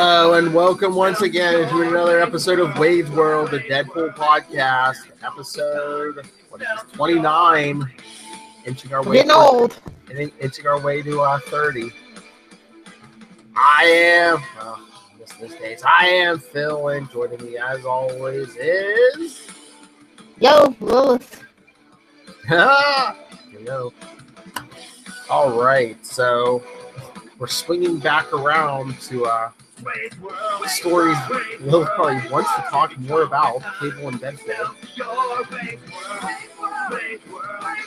Hello and welcome once again to another episode of Wade's World, the Deadpool podcast, episode 29. Inching our way getting old. Inching our way to 30. I am Phil, and joining me as always is Lilith. Hello. All right, so we're swinging back around to stories Lilith probably wants to talk more about, Cable and Deadpool.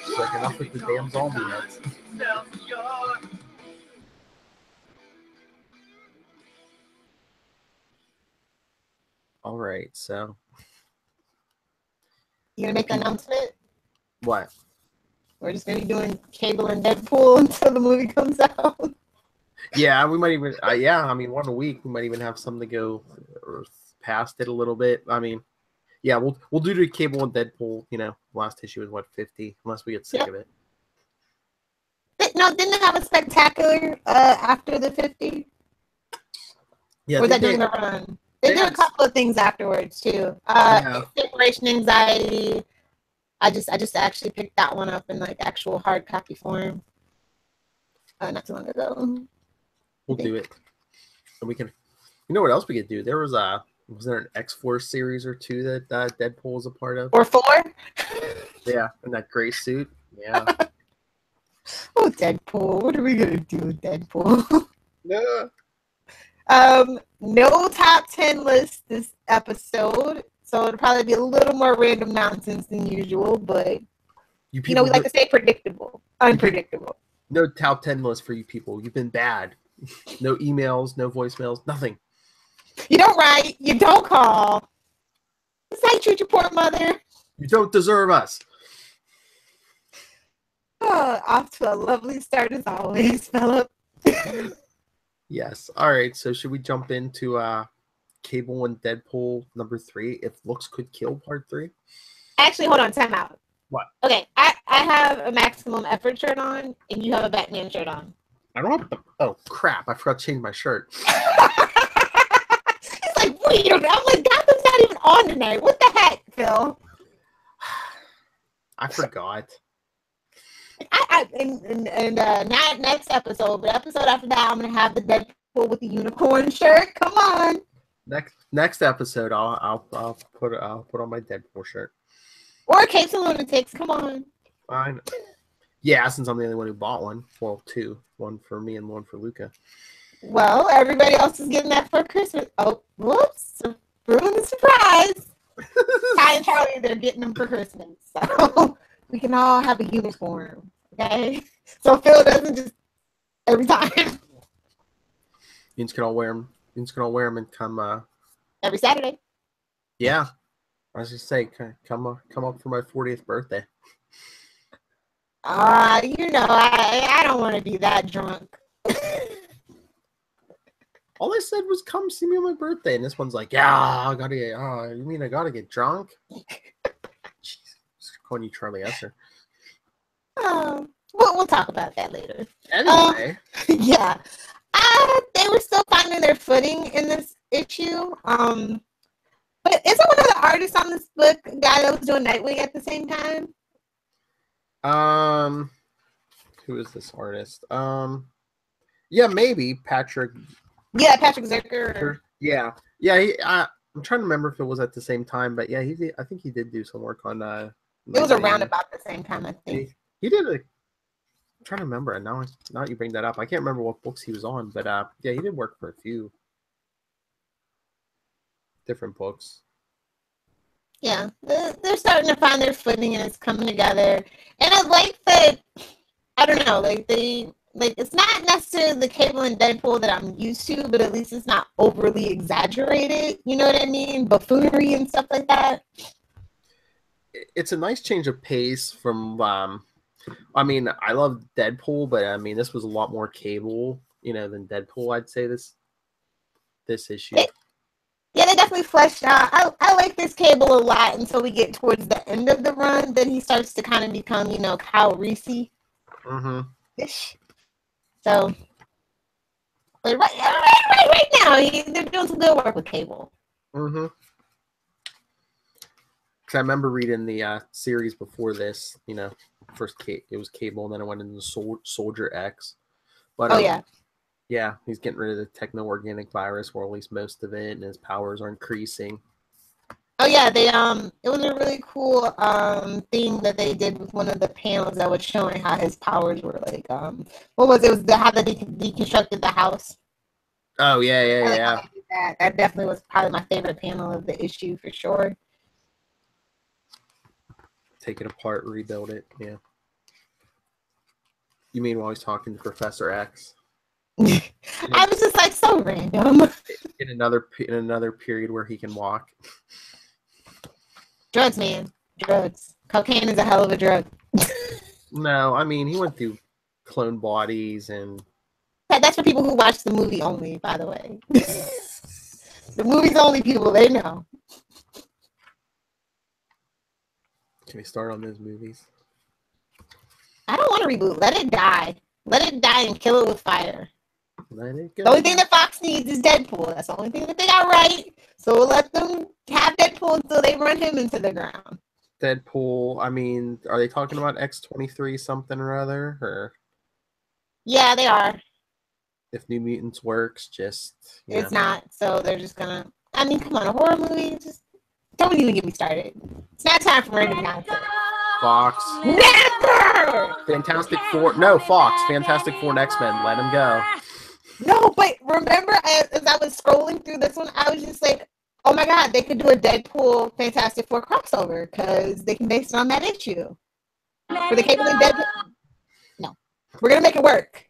It's like enough with the damn zombie heads. All right, so You gonna make the announcement? what? We're just gonna be doing Cable and Deadpool until the movie comes out. Yeah, we might even. I mean, one a week. We might even have something to go past it a little bit. I mean, yeah, we'll do the Cable and Deadpool. You know, last issue is what 50, unless we get sick of it. No, didn't it have a spectacular after the 50? Yeah, or was that during the run? They did a couple of things afterwards too. Separation anxiety. I just actually picked that one up in like actual hard copy form. Not too long ago. We'll do it. And we can. You know what else we could do? There was there an X-Force series or two that Deadpool was a part of? Or 4? Yeah, in that gray suit. Yeah. Oh, Deadpool. What are we gonna do with Deadpool? Yeah. No top 10 list this episode, so it'll probably be a little more random nonsense than usual, but we like to stay unpredictable. No top 10 list for you people. You've been bad. No emails, no voicemails, nothing. You don't write, you don't call. That's how you treat your poor mother. You don't deserve us. Off to a lovely start as always, Philip. Yes. All right. So should we jump into Cable and Deadpool number 3? If Looks Could Kill part 3? Actually, hold on. Time out. What? Okay. I have a Maximum Effort shirt on, and you have a Batman shirt on. I don't have. Oh crap! I forgot to change my shirt. He's like, wait. I'm like, Gotham's not even on tonight. What the heck, Phil? I forgot. Not next episode, but episode after that, I'm gonna have the Deadpool with the unicorn shirt. Come on. Next episode, I'll put on my Deadpool shirt. Or Capes and Lunatics. Come on. Fine. Yeah, since I'm the only one who bought one. Well, 2. One for me and one for Luca. Well, everybody else is getting that for Christmas. Oh, whoops! Ruin the surprise. Ty and Charlie, they're getting them for Christmas, so we can all have a uniform. Okay, so Phil doesn't just every time. You can all wear them. You can all wear them and come. Every Saturday. Yeah, I was just saying, come up for my 40th birthday. I don't want to be that drunk. All I said was come see me on my birthday, and this one's like, yeah, I gotta get. You mean I gotta get drunk? Jesus, calling you Charlie Esser. We'll talk about that later. Anyway, yeah, they were still finding their footing in this issue. But isn't one of the artists on this book a guy that was doing Nightwing at the same time? Who is this artist? Yeah, maybe Patrick. Yeah, Patrick Zircher. Yeah. I'm trying to remember if it was at the same time, but yeah, I think he did do some work on. It was around about the same time, I think. He did I'm trying to remember, and now you bring that up, I can't remember what books he was on, but yeah, he did work for a few different books. Yeah, they're starting to find their footing and it's coming together. And I like that. I don't know, it's not necessarily the Cable and Deadpool that I'm used to, but at least it's not overly exaggerated. You know what I mean? Buffoonery and stuff like that. It's a nice change of pace from. I mean, I love Deadpool, but I mean, this was a lot more Cable, than Deadpool. I'd say this issue. Yeah, they definitely fleshed out. I like this Cable a lot until we get towards the end of the run. Then he starts to kind of become, Kyle Reese. Mm-hmm. Ish. So But right now, they're doing some good work with Cable. Mm-hmm. Because I remember reading the series before this. You know, first it was Cable, and then I went into Soldier X. But yeah, he's getting rid of the techno-organic virus, or at least most of it, and his powers are increasing. Oh yeah, they it was a really cool thing that they did with one of the panels that was showing how his powers were like what was it? It was how they deconstructed the house. Oh yeah. That definitely was probably my favorite panel of the issue for sure. Take it apart, rebuild it. Yeah. You mean while he's talking to Professor X? I was just like so random. In another period where he can walk. Drugs, man. Drugs. Cocaine is a hell of a drug. No, I mean he went through clone bodies and. That's for people who watch the movie only, by the way. The movie's only people they know. Can we start on those movies? I don't want to reboot. Let it die. Let it die and kill it with fire. Let it go. The only thing that Fox needs is Deadpool. That's the only thing that they got right. So we'll let them have Deadpool until they run him into the ground. Deadpool, I mean, are they talking about X-23 something or other? Or yeah, they are. If New Mutants works, just it's not. So they're just gonna. I mean, come on, a horror movie. Just don't even get me started. It's not time for random nonsense. Fox. Never. Fantastic Four. No, Fox. Fantastic Four and X-Men. Let them go. No, but remember, as I was scrolling through this one, I was just like, oh my God, they could do a Deadpool Fantastic Four crossover because they can base it on that issue. For the Cable and Deadpool. No, we're gonna make it work.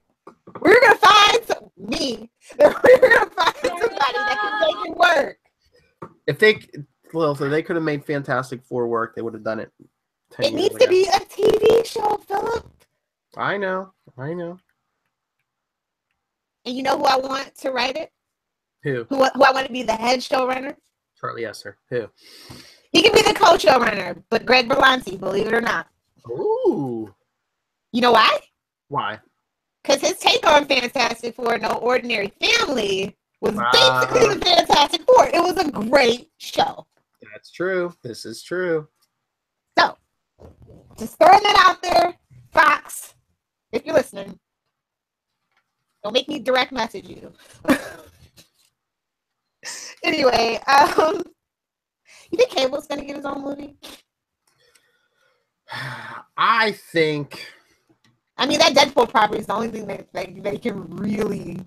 We're gonna find somebody that can make it work. If they could have made Fantastic Four work, they would have done it. It needs to be a TV show, Philip. I know. And you know who I want to write it? Who I want to be the head showrunner? Charlie Esser. Who? He can be the co-showrunner, but Greg Berlanti, believe it or not. Ooh. You know why? Why? Because his take on Fantastic Four, No Ordinary Family, was basically the Fantastic Four. It was a great show. That's true. This is true. So, just throwing that out there, Fox, if you're listening, don't make me direct message you. Anyway, you think Cable's gonna get his own movie? I think. I mean, that Deadpool property is the only thing that they can really.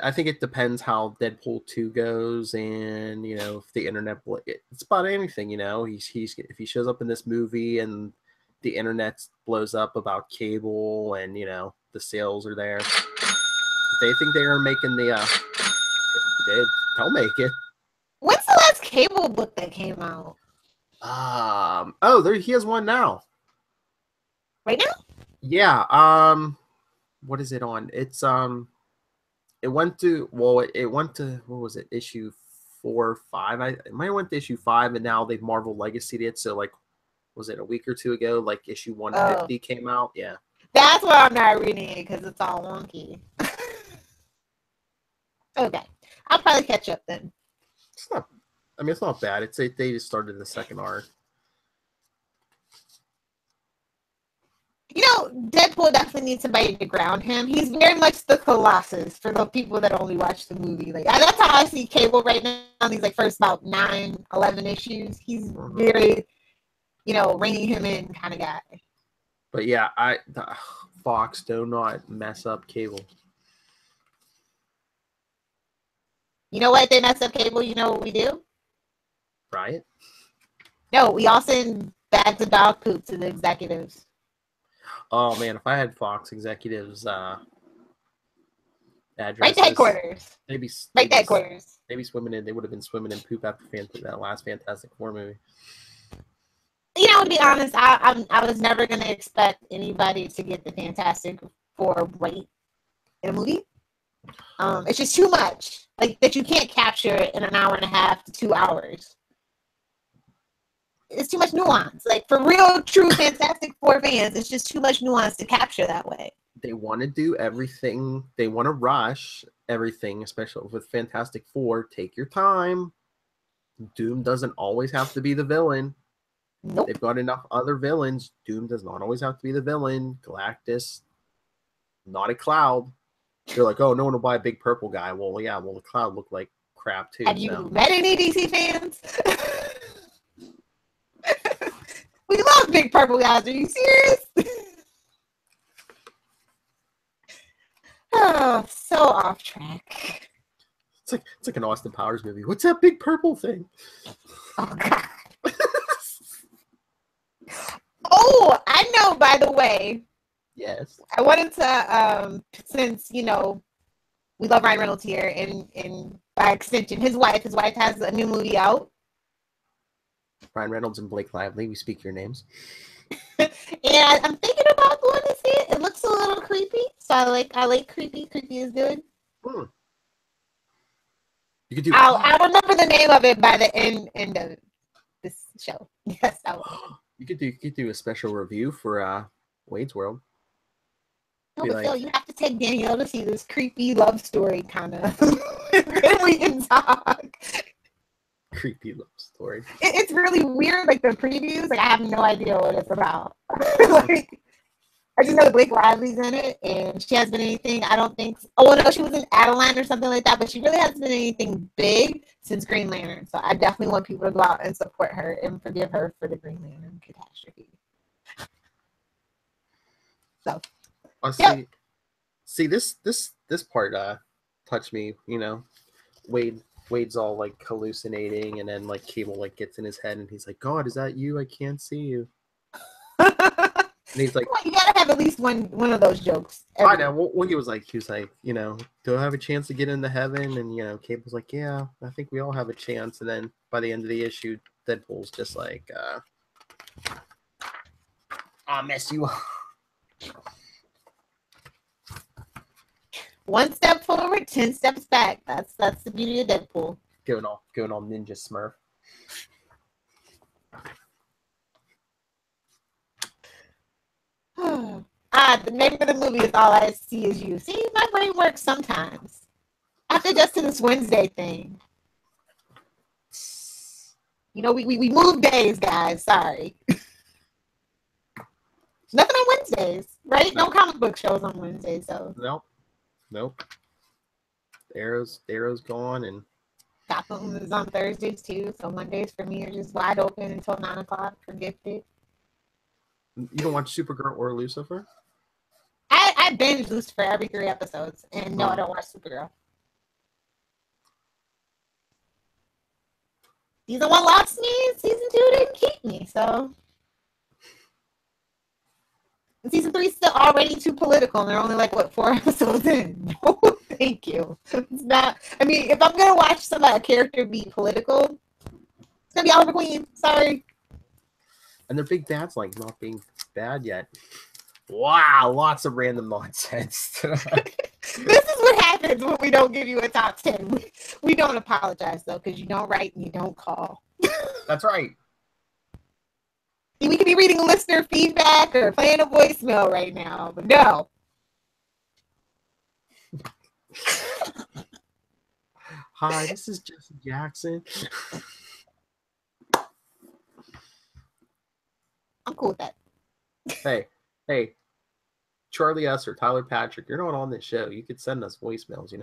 I think it depends how Deadpool 2 goes, and if the internet. It's about anything, if he shows up in this movie and the internet blows up about Cable, and the sales are there. If they think they are making they'll make it. When's the last Cable book that came out? He has one now. Right now? Yeah. What is it on? It's it went to what was it, issue 4 or 5? It might have went to issue 5, and now they've Marvel Legacy'd it. So was it a week or two ago? Issue 150 came out. Yeah. That's why I'm not reading it, because it's all wonky. Okay, I'll probably catch up then. It's not bad. They just started the second arc. Deadpool definitely needs somebody to ground him. He's very much the Colossus for the people that only watch the movie. That's how I see Cable right now. These first about 9, 11 issues. He's very, reining him in kind of guy. But yeah, Fox, do not mess up Cable. You know what? If they mess up Cable, you know what we do? Right? No, we all send bags of dog poop to the executives. Oh man, if I had Fox executives addresses, right to headquarters. They'd be swimming in. They would have been swimming in poop after that last Fantastic Four movie. To be honest, I was never gonna expect anybody to get the Fantastic Four right in a movie. It's just too much, that you can't capture in an hour and a half to 2 hours. It's too much nuance. For real, true Fantastic Four fans, it's just too much nuance to capture that way. They want to do everything. They want to rush everything, especially with Fantastic Four. Take your time. Doom doesn't always have to be the villain. Nope. They've got enough other villains. Doom does not always have to be the villain. Galactus, not a Cloud. They're like, oh, no one will buy a big purple guy. Well, yeah, well, the Cloud looked like crap too. Have you met any DC fans? We love big purple guys. Are you serious? Oh, so off track. It's like an Austin Powers movie. What's that big purple thing? Oh God. Oh, I know, by the way. Yes. I wanted to since we love Ryan Reynolds here, and by extension his wife has a new movie out. Ryan Reynolds and Blake Lively, we speak your names. And I'm thinking about going to see it. It looks a little creepy, so I like creepy. Creepy is good. You could do. I'll remember the name of it by the end of this show. Yes, I will. You could do a special review for Wade's World. No, but Phil, you have to take Danielle to see this creepy love story kind of. Then we can talk. Creepy love story. It's really weird, like the previews. Like I have no idea what it's about. Like, I just know Blake Lively's in it, and she hasn't been anything. I don't think. Oh no, she was in Adeline or something like that, but she really hasn't been anything big since Green Lantern. So I definitely want people to go out and support her and forgive her for the Green Lantern catastrophe. So, see this part touched me. Wade's all like hallucinating, and then like Cable like gets in his head, and he's like, "God, is that you? I can't see you." And he's like, well, you gotta have at least one of those jokes. I know. Well, he was like, do I have a chance to get into heaven? And Cable's like, yeah, I think we all have a chance. And then by the end of the issue, Deadpool's just like, I'll mess you up. One step forward, 10 steps back. That's the beauty of Deadpool. Going all ninja Smurf. The name of the movie is All I See Is You. See, my brain works sometimes. I have to adjust to this Wednesday thing. We move days, guys. Sorry. Nothing on Wednesdays, right? No comic book shows on Wednesdays, so. Nope. Arrow's gone, and Gotham is on Thursdays too, so Mondays for me are just wide open until 9 o'clock for Gifted. You don't watch Supergirl or Lucifer? I binge Lucifer every 3 episodes, and no, I don't watch Supergirl. Season 1 lost me, season 2 didn't keep me, so. And season 3 is still already too political, and they're only 4 episodes in. No, thank you. It's not. I mean, if I'm gonna watch a character be political, it's gonna be Oliver Queen. Sorry. And their big bad's not being bad yet. Wow, lots of random nonsense. This is what happens when we don't give you a top 10. We don't apologize though, because you don't write and you don't call. That's right. We could be reading listener feedback or playing a voicemail right now, but no. Hi, this is Jesse Jackson. I'm cool with that. Hey, Charlie S. or Tyler Patrick, you're not on this show. You could send us voicemails,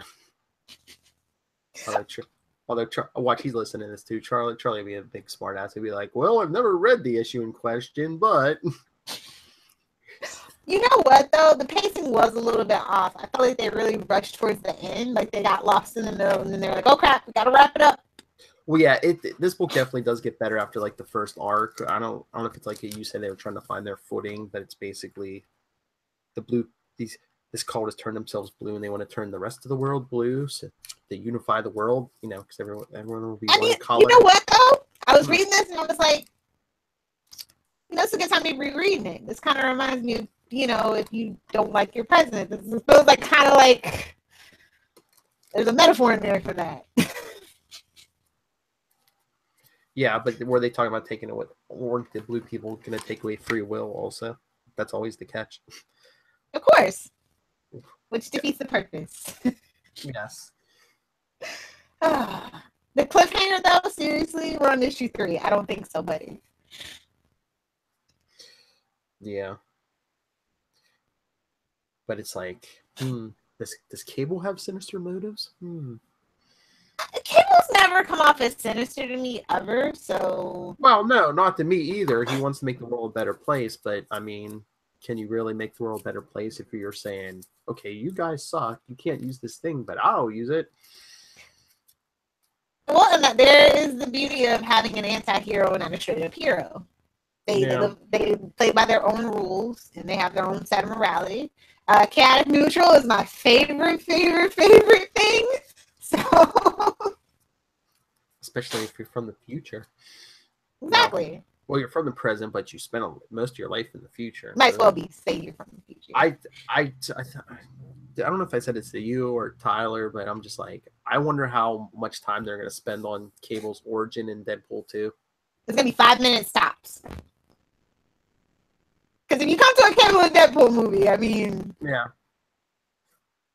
Watch, he's listening to this too. Charlie would be a big smart ass. He'd be like, well, I've never read the issue in question, but... You know what, though? The pacing was a little bit off. I felt like they really rushed towards the end. They got lost in the middle, and then they're like, oh, crap, we got to wrap it up. Well, yeah, this book definitely does get better after, the first arc. I don't know if it's you said they were trying to find their footing, but it's basically the blue... This cult has turned themselves blue, and they want to turn the rest of the world blue, so they unify the world, because everyone will be one color. You know what, though? I was reading this, and I was like, it's a good time to be rereading it. This kind of reminds me of, if you don't like your president. This feels like there's a metaphor in there for that. Yeah, but were they talking about taking away, or the blue people going to take away free will also? That's always the catch. Of course. which defeats the purpose. Yes. The cliffhanger, though, seriously, we're on issue 3. I don't think so, buddy. Yeah. But it's like, does Cable have sinister motives? Cable's never come off as sinister to me ever, so... Well, no, not to me either. He wants to make the world a better place, but, I mean, can you really make the world a better place if you're saying, okay, you guys suck, you can't use this thing, but I'll use it? Well, and there is the beauty of having an anti-hero and not a straight-up hero. They play by their own rules, and they have their own set of morality. Chaotic neutral is my favorite thing. So, especially if you're from the future. Exactly. Well, you're from the present, but you spent most of your life in the future. Might as well say you're from the future. I don't know if I said it to you or Tyler, but I'm just like, I wonder how much time they're going to spend on Cable's origin in Deadpool 2. It's going to be 5-minute stops. Because if you come to a Cable and Deadpool movie, I mean... Yeah.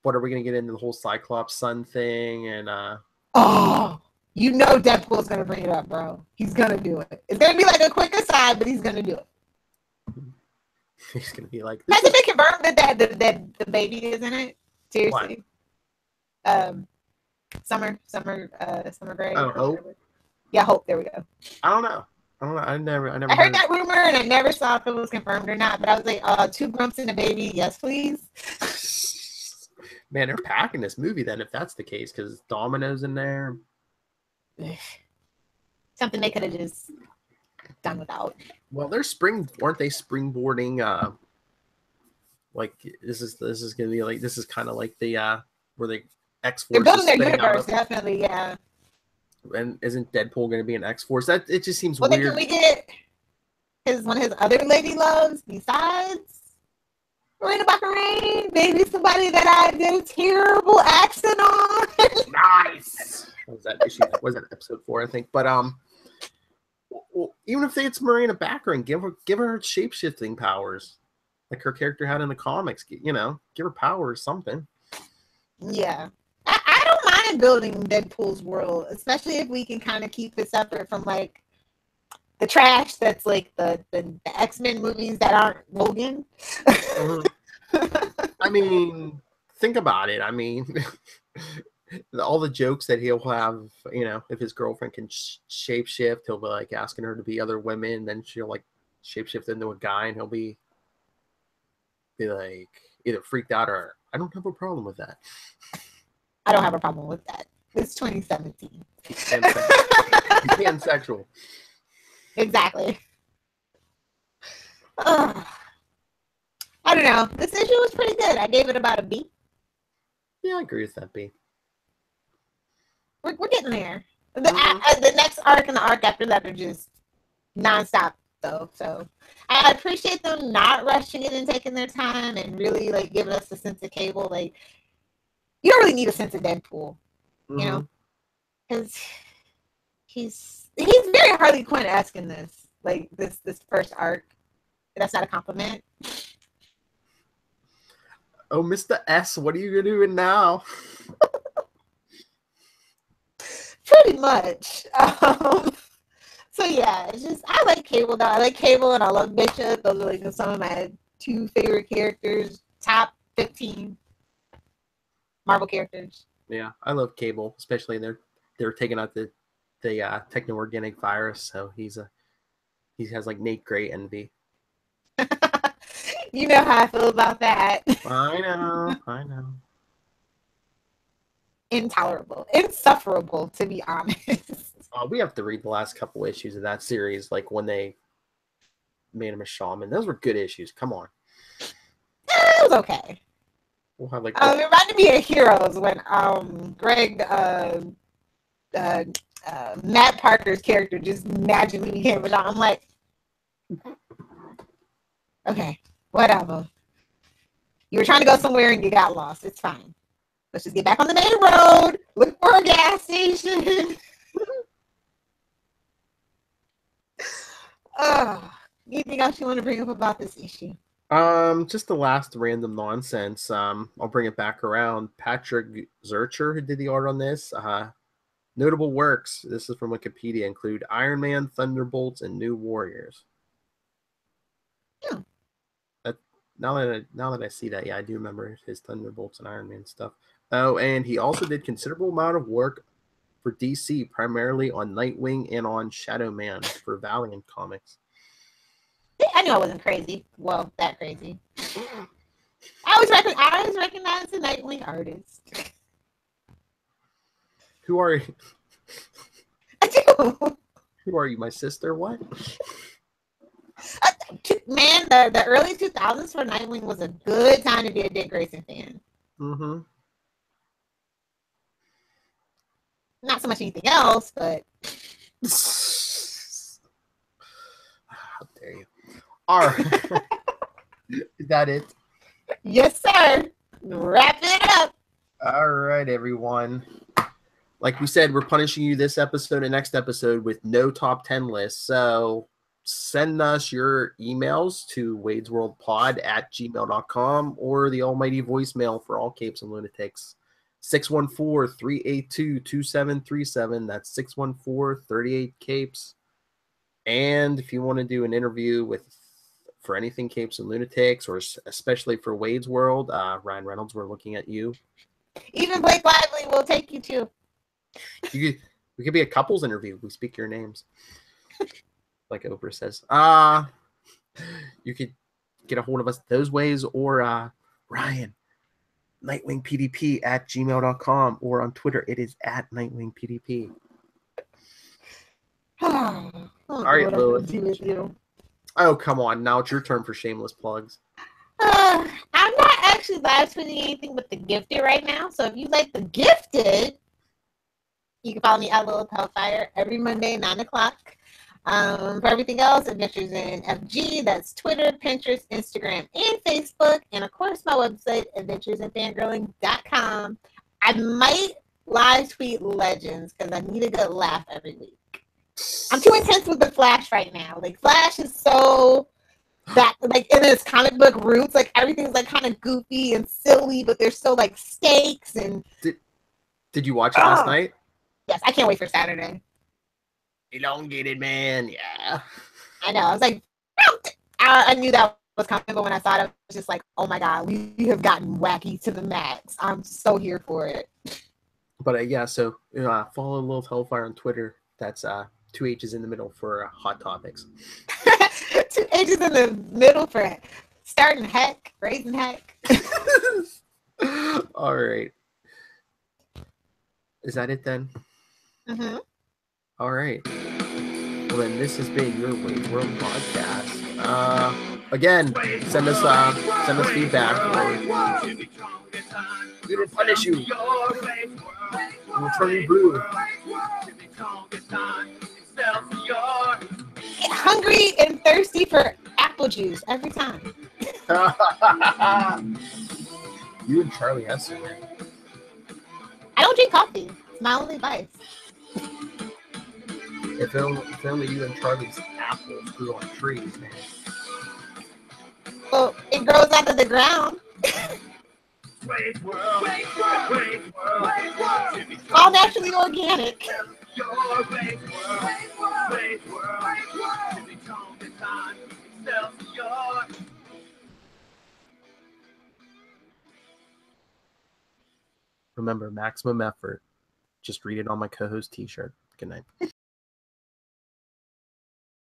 What, are we going to get into the whole Cyclops son thing? And oh, you know Deadpool's going to bring it up, bro. He's going to do it. It's going to be like a quick aside, but he's going to do it. He's going to be like... Has it been confirmed that the baby is in it? Seriously. What? Summer Gray. Oh, Hope? Yeah, Hope. There we go. I don't know. I never I heard that rumor, and I never saw if it was confirmed or not, but I was like, 2 grumps and a baby, yes, please. Man, they're packing this movie then, if that's the case, because Domino's in there. Something they could have just done without. Well, weren't they springboarding? Like this is gonna be like, this is kind of like the where the X-Force. They're building their universe, definitely, yeah. And isn't Deadpool going to be an X-Force? That it just seems weird. Then can we get one of his other lady loves besides Marina Baccarin? Maybe somebody that I did a terrible accent on. Nice. What was that issue? Was that episode 4? I think. But well, even if it's Marina Baccarin, give her shape-shifting powers, like her character had in the comics. You know, give her powers, something. Yeah. I don't mind building Deadpool's world, especially if we can kind of keep it separate from like the trash that's like the X-Men movies that aren't Logan. I mean, think about it. I mean, all the jokes that he'll have, you know, if his girlfriend can shapeshift, he'll be like asking her to be other women, then she'll like shapeshift into a guy, and he'll be like either freaked out or, I don't have a problem with that. I don't have a problem with that. It's 2017. Pansexual. Exactly. I don't know. This issue was pretty good. I gave it about a B. Yeah, I agree with that B. We're getting there. The next arc and the arc after that are just nonstop, though. So I appreciate them not rushing it and taking their time and really like giving us a sense of Cable. Like, you don't really need a sense of Deadpool, you know, because he's very Harley Quinn-esque in this, like this first arc. That's not a compliment. Oh, Mr. S, what are you doing now? Pretty much. So yeah, it's just, I like Cable though. I like Cable and I love Bishop. Those are like some of my 2 favorite characters. Top 15 Marvel characters. Yeah, I love Cable, especially they're taking out the techno-organic virus, so he has like Nate Gray envy. You know how I feel about that. I know. Intolerable, insufferable, to be honest. We have to read the last couple issues of that series, like when they made him a shaman. Those were good issues. Come on. It was okay. We'll have like it reminded me of Heroes when Greg Matt Parker's character just magically became a shaman. I'm like, okay, whatever. You were trying to go somewhere and you got lost. It's fine. Let's just get back on the main road. Look for a gas station. Anything else you want to bring up about this issue? Just the last random nonsense. I'll bring it back around. Patrick Zurcher, who did the art on this. Notable works. This is from Wikipedia. Include Iron Man, Thunderbolts, and New Warriors. Yeah. Now that I see that, yeah, I do remember his Thunderbolts and Iron Man stuff. Oh, and he also did considerable amount of work for DC, primarily on Nightwing and on Shadow Man for Valiant Comics. I knew I wasn't crazy. Well, that crazy. I always recognize the Nightwing artist. Who are you? I do. Who are you, my sister? What? Man, the early 2000s for Nightwing was a good time to be a Dick Grayson fan. Mm-hmm. Not so much anything else, but how dare you? All right. Is that it? Yes, sir. Wrap it up. All right, everyone. Like we said, we're punishing you this episode and next episode with no top 10 lists. So send us your emails to wadesworldpod@gmail.com or the almighty voicemail for all Capes and Lunatics. 614-382-2737. That's 614-38-CAPES. And if you want to do an interview for anything Capes and Lunatics, or especially for Wade's World, Ryan Reynolds, we're looking at you. Even Blake Lively will take you too. We could be a couples interview. We speak your names. Like Oprah says. You could get a hold of us those ways, or Ryan, NightwingPDP@gmail.com, or on Twitter, it is @NightwingPDP. All right, Lilith. Oh, come on. Now it's your turn for shameless plugs. I'm not actually live tweeting anything but The Gifted right now. So if you like The Gifted, you can follow me at Lilth Hellfire every Monday, 9 o'clock. For everything else, Adventures in FG, that's Twitter, Pinterest, Instagram, and Facebook. And of course, my website, adventuresandfangirling.com. I might live tweet Legends because I need a good laugh every week. I'm too intense with the Flash right now. Like, Flash is so that, like, in its comic book roots, like, everything's like kind of goofy and silly, but there's still like stakes. And did you watch it last night? Yes, I can't wait for Saturday. Elongated man, yeah. I know. I was like, I knew that was coming, but when I saw it, I was just like, oh my god, we have gotten wacky to the max. I'm so here for it. But yeah, so follow Lilth Hellfire on Twitter. That's 2 H's in the middle for Hot Topics. 2 H's in the middle for starting heck, raising heck. All right. Is that it then? Mm-hmm. All right. Well, then this has been your Wade's World podcast. Again, send us feedback. We will punish you. We'll turn you blue. Get hungry and thirsty for apple juice every time. You and Charlie Heston, man. I don't drink coffee. It's my only vice. If only you and Charlie's apples grew on trees, man. Well, it grows out of the ground. All naturally organic. Remember, maximum effort. Just read it on my co-host t-shirt. Good night.